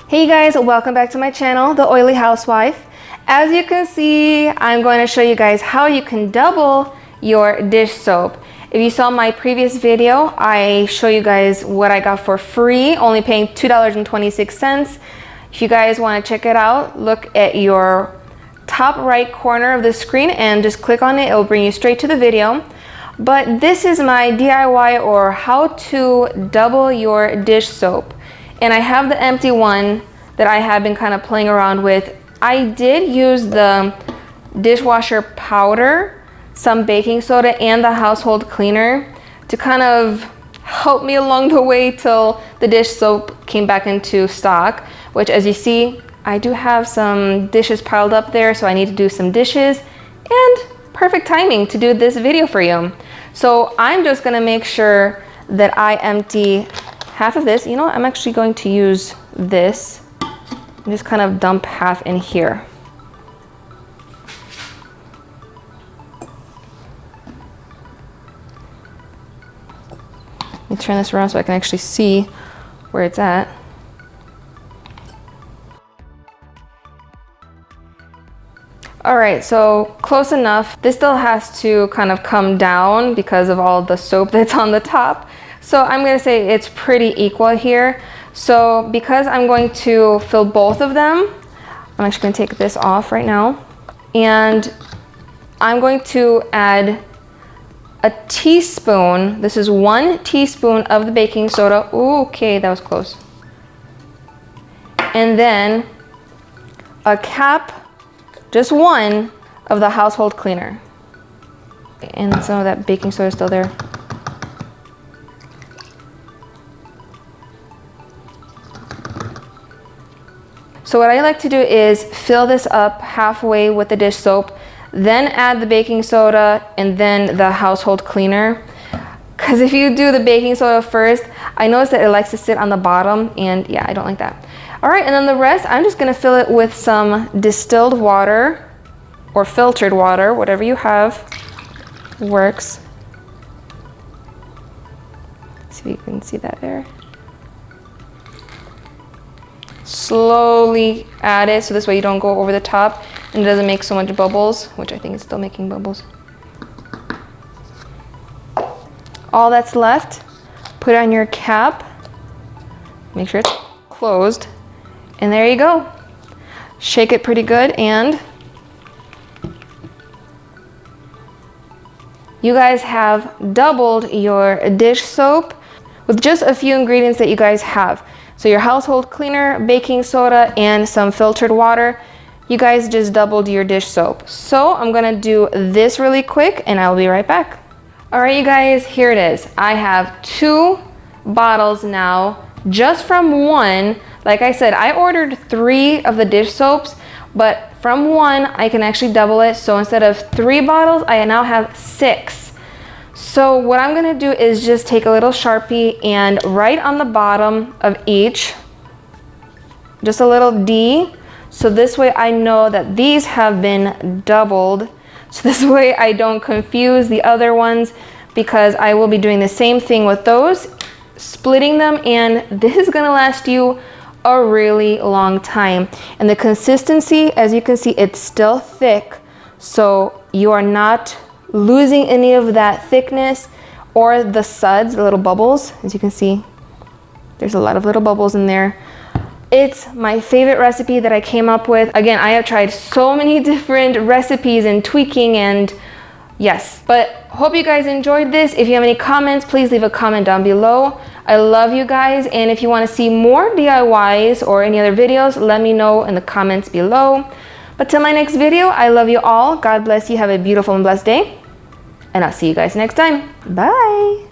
Hey guys, welcome back to my channel, The Oily Housewife. As you can see, I'm going to show you guys how you can double your dish soap. If you saw my previous video, I show you guys what I got for free, only paying $2.26. If you guys want to check it out, look at your top right corner of the screen and just click on it. It will bring you straight to the video. But this is my DIY or how to double your dish soap. And I have the empty one that I have been kind of playing around with. I did use the dishwasher powder, some baking soda, and the household cleaner to kind of help me along the way till the dish soap came back into stock, which, as you see, I do have some dishes piled up there, so I need to do some dishes, and perfect timing to do this video for you. So I'm just gonna make sure that I empty half of this. You know what? I'm actually going to use this and just kind of dump half in here. Let me turn this around so I can actually see where it's at. All right, so close enough. This still has to kind of come down because of all the soap that's on the top. So I'm gonna say it's pretty equal here. So because I'm going to fill both of them, I'm actually gonna take this off right now. And I'm going to add a teaspoon. This is 1 teaspoon of the baking soda. Ooh, okay, that was close. And then a cap, just 1 of the household cleaner. And some of that baking soda is still there. So what I like to do is fill this up halfway with the dish soap, then add the baking soda and then the household cleaner. Because if you do the baking soda first, I notice that it likes to sit on the bottom, and yeah, I don't like that. All right, and then the rest, I'm just gonna fill it with some distilled water or filtered water, whatever you have works. See if you can see that there. Slowly add it so this way you don't go over the top and it doesn't make so much bubbles, which I think is still making bubbles. All that's left, put on your cap, make sure it's closed, and there you go. Shake it pretty good, and you guys have doubled your dish soap with just a few ingredients that you guys have. So your household cleaner, baking soda, and some filtered water. You guys just doubled your dish soap. So I'm gonna do this really quick and I'll be right back. All right, you guys, here it is. I have 2 bottles now, just from 1. Like I said, I ordered 3 of the dish soaps, but from 1, I can actually double it. So instead of 3 bottles, I now have 6. So what I'm gonna do is just take a little Sharpie and write on the bottom of each, just a little D. So this way I know that these have been doubled. So this way I don't confuse the other ones, because I will be doing the same thing with those, splitting them, and this is gonna last you a really long time. And the consistency, as you can see, it's still thick. So you are not losing any of that thickness or the suds, the little bubbles. As you can see, there's a lot of little bubbles in there. It's my favorite recipe that I came up with. Again, I have tried so many different recipes and tweaking, and yes, but hope you guys enjoyed this. If you have any comments, please leave a comment down below. I love you guys, and if you want to see more DIYs or any other videos, let me know in the comments below. But till my next video, I love you all. God bless you. Have a beautiful and blessed day. And I'll see you guys next time. Bye.